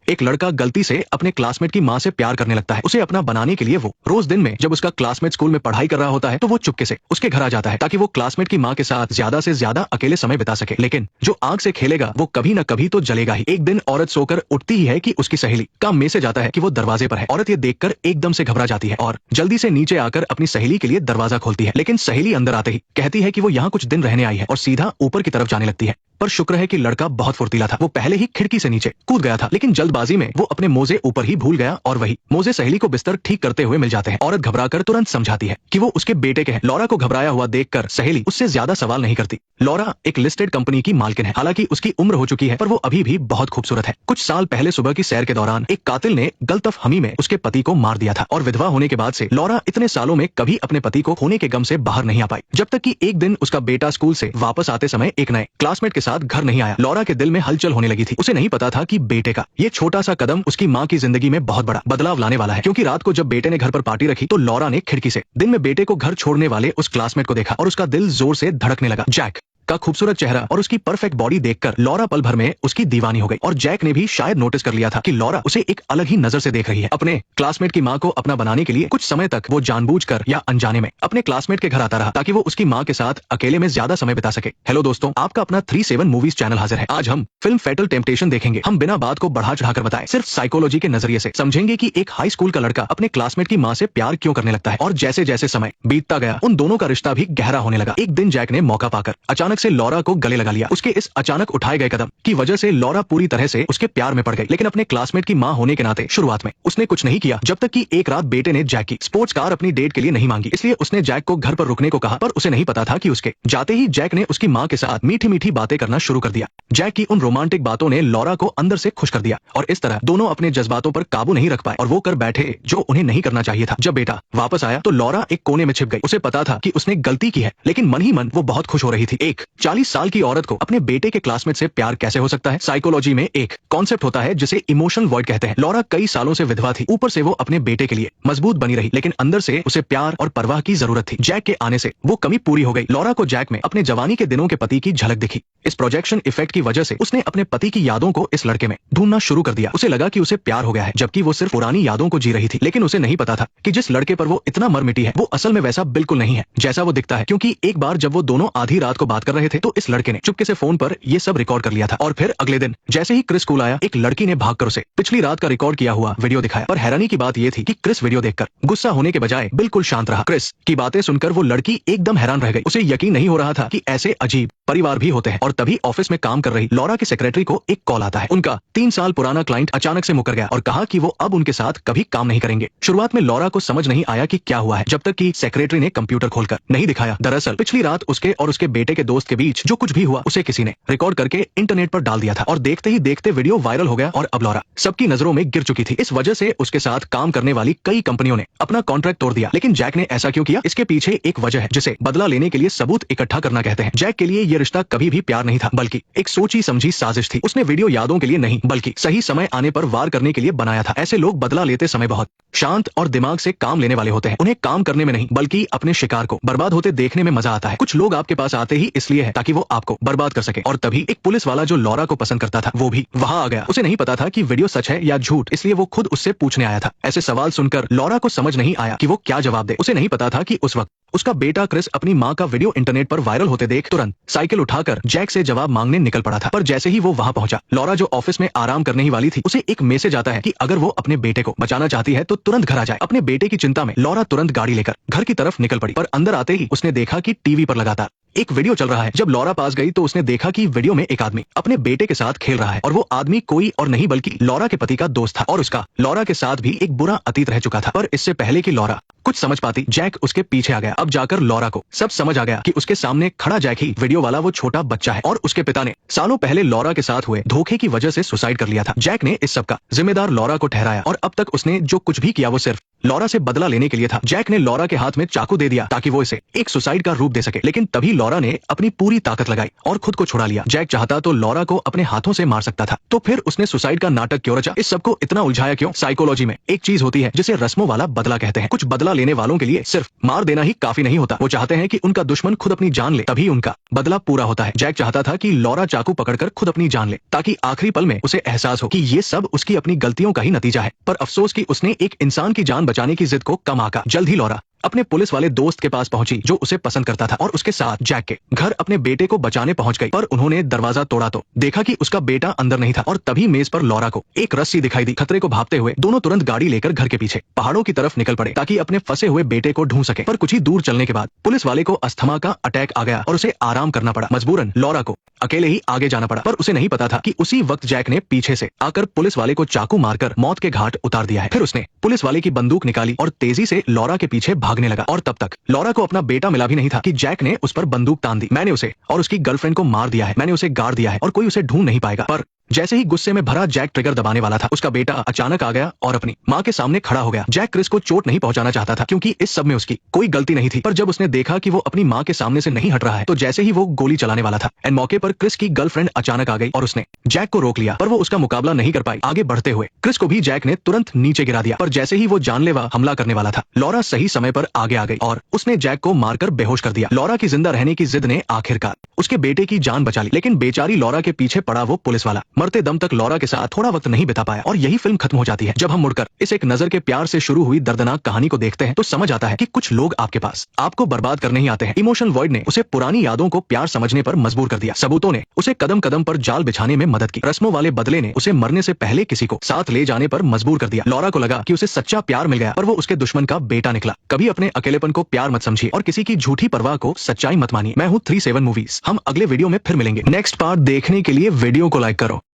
एक लड़का गलती से अपने क्लासमेट की माँ से प्यार करने लगता है। उसे अपना बनाने के लिए वो रोज दिन में जब उसका क्लासमेट स्कूल में पढ़ाई कर रहा होता है तो वो चुपके से उसके घर आ जाता है ताकि वो क्लासमेट की माँ के साथ ज्यादा से ज्यादा अकेले समय बिता सके। लेकिन जो आग से खेलेगा वो कभी न कभी तो जलेगा ही। एक दिन औरत सोकर उठती ही है कि उसकी सहेली का मैसेज आता है कि वो दरवाजे पर है। औरत ये देखकर एकदम से घबरा जाती है और जल्दी से नीचे आकर अपनी सहेली के लिए दरवाजा खोलती है। लेकिन सहेली अंदर आते ही कहती है कि वो यहाँ कुछ दिन रहने आई है और सीधा ऊपर की तरफ जाने लगती है। पर शुक्र है कि लड़का बहुत फुर्तीला था। वो पहले ही खिड़की से नीचे कूद गया था, लेकिन जल्दबाजी में वो अपने मोजे ऊपर ही भूल गया और वही मोजे सहेली को बिस्तर ठीक करते हुए मिल जाते हैं। औरत घबराकर तुरंत समझाती है कि वो उसके बेटे के हैं। लौरा को घबराया हुआ देखकर सहेली उससे ज्यादा सवाल नहीं करती। लौरा एक लिस्टेड कंपनी की मालकिन है। हालांकि उसकी उम्र हो चुकी है पर वो अभी भी बहुत खूबसूरत है। कुछ साल पहले सुबह की सैर के दौरान एक कातिल ने गलतफहमी में उसके पति को मार दिया था और विधवा होने के बाद से लौरा इतने सालों में कभी अपने पति को खोने के गम से बाहर नहीं आ पाई, जब तक कि एक दिन उसका बेटा स्कूल से वापस आते समय एक नए क्लासमेट के साथ घर नहीं आया। लौरा के दिल में हलचल होने लगी थी। उसे नहीं पता था कि बेटे का ये छोटा सा कदम उसकी माँ की जिंदगी में बहुत बड़ा बदलाव लाने वाला है, क्योंकि रात को जब बेटे ने घर पर पार्टी रखी तो लौरा ने खिड़की से दिन में बेटे को घर छोड़ने वाले उस क्लासमेट को देखा और उसका दिल जोर से धड़कने लगा। जैक का खूबसूरत चेहरा और उसकी परफेक्ट बॉडी देखकर लौरा पल भर में उसकी दीवानी हो गई और जैक ने भी शायद नोटिस कर लिया था कि लौरा उसे एक अलग ही नजर से देख रही है। अपने क्लासमेट की माँ को अपना बनाने के लिए कुछ समय तक वो जानबूझकर या अनजाने में अपने क्लासमेट के घर आता रहा ताकि वो उसकी माँ के साथ अकेले में ज्यादा समय बिता सके। हेलो दोस्तों, आपका अपना 37 मूवीज चैनल हाजिर है। आज हम फिल्म फैटल टेम्पटेशन देखेंगे। हम बिना बात को बढ़ा चढ़ाकर बताए सिर्फ साइकोलॉजी के नजरिए से समझेंगे कि एक हाई स्कूल का लड़का अपने क्लासमेट की माँ से प्यार क्यों करने लगता है। और जैसे जैसे समय बीतता गया उन दोनों का रिश्ता भी गहरा होने लगा। एक दिन जैक ने मौका पाकर अचानक से लौरा को गले लगा लिया। उसके इस अचानक उठाए गए कदम की वजह से लौरा पूरी तरह से उसके प्यार में पड़ गई। लेकिन अपने क्लासमेट की माँ होने के नाते शुरुआत में उसने कुछ नहीं किया, जब तक कि एक रात बेटे ने जैक की स्पोर्ट्स कार अपनी डेट के लिए नहीं मांगी। इसलिए उसने जैक को घर पर रुकने को कहा, पर उसे नहीं पता था कि उसके जाते ही जैक ने उसकी माँ के साथ मीठी मीठी बातें करना शुरू कर दिया। जैक की उन रोमांटिक बातों ने लौरा को अंदर से खुश कर दिया और इस तरह दोनों अपने जज्बातों पर काबू नहीं रख पाए और वो कर बैठे जो उन्हें नहीं करना चाहिए था। जब बेटा वापस आया तो लौरा एक कोने में छिप गई। उसे पता था कि उसने गलती की है, लेकिन मन ही मन वो बहुत खुश हो रही थी। एक 40 साल की औरत को अपने बेटे के क्लासमेट से प्यार कैसे हो सकता है? साइकोलॉजी में एक कॉन्सेप्ट होता है जिसे इमोशनल वॉइड कहते हैं। लौरा कई सालों से विधवा थी, ऊपर से वो अपने बेटे के लिए मजबूत बनी रही, लेकिन अंदर से उसे प्यार और परवाह की जरूरत थी। जैक के आने से वो कमी पूरी हो गई। लौरा को जैक में अपने जवानी के दिनों के पति की झलक दिखी। इस प्रोजेक्शन इफेक्ट की वजह से उसने अपने पति की यादों को इस लड़के में ढूंढना शुरू कर दिया। उसे लगा कि उसे प्यार हो गया है, जबकि वो सिर्फ पुरानी यादों को जी रही थी। लेकिन उसे नहीं पता था कि जिस लड़के पर वो इतना मर मिटी है वो असल में वैसा बिल्कुल नहीं है जैसा वो दिखता है। क्योंकि एक बार जब वो दोनों आधी रात को बात कर रहे थे तो इस लड़के ने चुपके से फोन पर ये सब रिकॉर्ड कर लिया था। और फिर अगले दिन जैसे ही क्रिस स्कूल आया, एक लड़की ने भागकर उसे पिछली रात का रिकॉर्ड किया हुआ वीडियो दिखाया। पर हैरानी की बात यह थी कि क्रिस वीडियो देखकर गुस्सा होने के बजाय बिल्कुल शांत रहा। क्रिस की बातें सुनकर वो लड़की एकदम हैरान रह गई। उसे यकीन नहीं हो रहा था कि ऐसे अजीब परिवार भी होते हैं। और तभी ऑफिस में काम कर रही लौरा की सेक्रेटरी को एक कॉल आता है। उनका 3 साल पुराना क्लाइंट अचानक से मुकर गया और कहा कि वो अब उनके साथ कभी काम नहीं करेंगे। शुरुआत में लौरा को समझ नहीं आया कि क्या हुआ है, जब तक कि सेक्रेटरी ने कंप्यूटर खोलकर नहीं दिखाया। दरअसल पिछली रात उसके और उसके बेटे के दोस्त के बीच जो कुछ भी हुआ उसे किसी ने रिकॉर्ड करके इंटरनेट पर डाल दिया था और देखते ही देखते वीडियो वायरल हो गया और अब लौरा सबकी नजरों में गिर चुकी थी। इस वजह से उसके साथ काम करने वाली कई कंपनियों ने अपना कॉन्ट्रैक्ट तोड़ दिया। लेकिन जैक ने ऐसा क्यों किया? इसके पीछे एक वजह है जिसे बदला लेने के लिए सबूत इकट्ठा करना कहते हैं। जैक के लिए ये रिश्ता कभी भी प्यार नहीं था, बल्कि एक सोची समझी साजिश थी। उसने वीडियो यादों के लिए नहीं बल्कि सही समय आने पर वार करने के लिए बनाया था। ऐसे लोग बदला लेते समय बहुत शांत और दिमाग से काम लेने वाले होते हैं। उन्हें काम करने में नहीं बल्कि अपने शिकार को बर्बाद होते देखने में मजा आता है। कुछ लोग आपके पास आते ही इसलिए है ताकि वो आपको बर्बाद कर सके। और तभी एक पुलिस वाला जो लौरा को पसंद करता था वो भी वहां आ गया। उसे नहीं पता था कि वीडियो सच है या झूठ, इसलिए वो खुद उससे पूछने आया था। ऐसे सवाल सुनकर लौरा को समझ नहीं आया कि वो क्या जवाब दे। उसे नहीं पता था कि उस वक्त उसका बेटा क्रिस अपनी माँ का वीडियो इंटरनेट पर वायरल होते देख तुरंत साइकिल उठाकर जैक से जवाब मांगने निकल पड़ा था। पर जैसे ही वो वहां पहुंचा, लौरा जो ऑफिस में आराम करने ही वाली थी उसे एक मैसेज आता है कि अगर वो अपने बेटे को बचाना चाहती है तो तुरंत घर आ जाए। अपने बेटे की चिंता में लौरा तुरंत गाड़ी लेकर घर की तरफ निकल पड़ी। पर अंदर आते ही उसने देखा कि टीवी पर लगातार एक वीडियो चल रहा है। जब लौरा पास गई तो उसने देखा कि वीडियो में एक आदमी अपने बेटे के साथ खेल रहा है और वो आदमी कोई और नहीं बल्कि लौरा के पति का दोस्त था और उसका लौरा के साथ भी एक बुरा अतीत रह चुका था। पर इससे पहले कि लौरा कुछ समझ पाती, जैक उसके पीछे आ गया। अब जाकर लौरा को सब समझ आ गया कि उसके सामने खड़ा जैक ही वीडियो वाला वो छोटा बच्चा है और उसके पिता ने सालों पहले लौरा के साथ हुए धोखे की वजह से सुसाइड कर लिया था। जैक ने इस सब का जिम्मेदार लौरा को ठहराया और अब तक उसने जो कुछ भी किया वो सिर्फ लौरा से बदला लेने के लिए था। जैक ने लौरा के हाथ में चाकू दे दिया ताकि वो इसे एक सुसाइड का रूप दे सके, लेकिन तभी लौरा ने अपनी पूरी ताकत लगाई और खुद को छुड़ा लिया। जैक चाहता तो लौरा को अपने हाथों से मार सकता था, तो फिर उसने सुसाइड का नाटक क्यों रचा? इस सबको इतना उलझाया क्यों? साइकोलॉजी में एक चीज होती है जिसे रस्मों वाला बदला कहते हैं। कुछ बदला लेने वालों के लिए सिर्फ मार देना ही काफी नहीं होता, वो चाहते हैं कि उनका दुश्मन खुद अपनी जान ले, तभी उनका बदला पूरा होता है। जैक चाहता था कि लॉरा चाकू पकड़कर खुद अपनी जान ले, ताकि आखिरी पल में उसे एहसास हो कि ये सब उसकी अपनी गलतियों का ही नतीजा है। पर अफसोस कि उसने एक इंसान की जान बचाने की जिद को कम आंका। जल्द ही लॉरा अपने पुलिस वाले दोस्त के पास पहुंची जो उसे पसंद करता था, और उसके साथ जैक के घर अपने बेटे को बचाने पहुंच गई। पर उन्होंने दरवाजा तोड़ा तो देखा कि उसका बेटा अंदर नहीं था, और तभी मेज पर लॉरा को एक रस्सी दिखाई दी। खतरे को भांपते हुए दोनों तुरंत गाड़ी लेकर घर के पीछे पहाड़ों की तरफ निकल पड़े ताकि अपने फंसे हुए बेटे को ढूंढ सके। पर कुछ ही दूर चलने के बाद पुलिस वाले को अस्थमा का अटैक आ गया और उसे आराम करना पड़ा। मजबूरन लॉरा को अकेले ही आगे जाना पड़ा, पर उसे नहीं पता था कि उसी वक्त जैक ने पीछे से आकर पुलिस वाले को चाकू मारकर मौत के घाट उतार दिया है। फिर उसने पुलिस वाले की बंदूक निकाली और तेजी से लॉरा के पीछे भागने लगा। और तब तक लॉरा को अपना बेटा मिला भी नहीं था कि जैक ने उस पर बंदूक तान दी। मैंने उसे और उसकी गर्लफ्रेंड को मार दिया है, मैंने उसे गाड़ दिया है और कोई उसे ढूंढ नहीं पाएगा। पर जैसे ही गुस्से में भरा जैक ट्रिगर दबाने वाला था, उसका बेटा अचानक आ गया और अपनी माँ के सामने खड़ा हो गया। जैक क्रिस को चोट नहीं पहुंचाना चाहता था क्योंकि इस सब में उसकी कोई गलती नहीं थी, पर जब उसने देखा कि वो अपनी माँ के सामने से नहीं हट रहा है, तो जैसे ही वो गोली चलाने वाला था, एंड मौके पर क्रिस की गर्लफ्रेंड अचानक आ गई और उसने जैक को रोक लिया, पर वो उसका मुकाबला नहीं कर पाई। आगे बढ़ते हुए क्रिस को भी जैक ने तुरंत नीचे गिरा दिया, पर जैसे ही वो जानलेवा हमला करने वाला था, लॉरा सही समय पर आगे आ गई और उसने जैक को मारकर बेहोश कर दिया। लॉरा की जिंदा रहने की जिद ने आखिरकार उसके बेटे की जान बचा ली, लेकिन बेचारी लॉरा के पीछे पड़ा वो पुलिस वाला मरते दम तक लॉरा के साथ थोड़ा वक्त नहीं बिता पाया। और यही फिल्म खत्म हो जाती है। जब हम मुड़कर इस एक नजर के प्यार से शुरू हुई दर्दनाक कहानी को देखते हैं, तो समझ आता है कि कुछ लोग आपके पास आपको बर्बाद करने ही आते हैं। इमोशनल वॉइड ने उसे पुरानी यादों को प्यार समझने पर मजबूर कर दिया। सबूतों ने उसे कदम कदम पर जाल बिछाने में मदद की। रस्मों वाले बदले ने उसे मरने से पहले किसी को साथ ले जाने पर मजबूर कर दिया। लॉरा को लगा कि उसे सच्चा प्यार मिल गया, पर वो उसके दुश्मन का बेटा निकला। कभी अपने अकेलेपन को प्यार मत समझिए और किसी की झूठी परवाह को सच्चाई मत मानिए। मैं हूँ 37 मूवीज। हम अगले वीडियो में फिर मिलेंगे। नेक्स्ट पार्ट देखने के लिए वीडियो को लाइक करो।